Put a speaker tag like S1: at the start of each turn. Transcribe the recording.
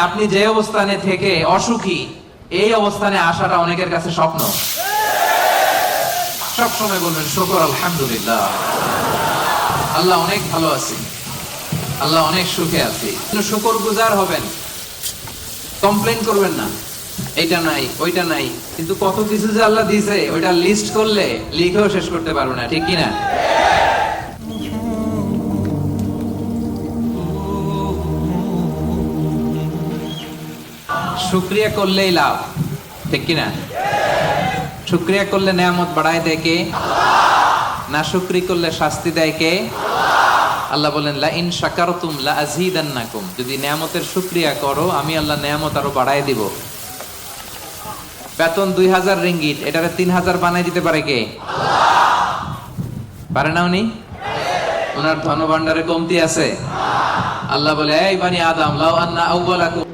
S1: আপনি যে অবস্থানে থেকে অসুখী, এই অবস্থানে আসাটা অনেকের কাছে স্বপ্ন। সব সময় বলবেন শুকর আলহামদুলিল্লাহ, আল্লাহ অনেক ভালো আছে, আল্লাহ অনেক সুখে আছে। শুকর গুজার হবেন, কমপ্লেন করবেন না এইটা নাই ওইটা নাই। কিন্তু কত কিছু যে আল্লাহ দিয়েছে ওইটা লিস্ট করলে লিখেও শেষ করতে পারবো না, ঠিক কিনা? শুকরিয়া করলেই লাভ, ঠিক কিনা? শুকরিয়া করলে নেয়ামত বাড়ায় দেয় কে? না শুকরি করলে শাস্তি দেয় কে? আল্লাহ বলেন লা ইন শাকারতুম লা আযীদান্নাকুম, যদি নেয়ামতের শুকরিয়া করো আমি আল্লাহ নেয়ামত আরো বাড়ায় দিব। বেতন 2000 রিঙ্গিট, এটারে 3000 বানাই দিতে পারে কে? পারে না উনি? ওনার ধনভাণ্ডারে কমতি আছে? আল্লাহ বলে এই বানি আদম লাউ আন্না আউওয়ালাকুম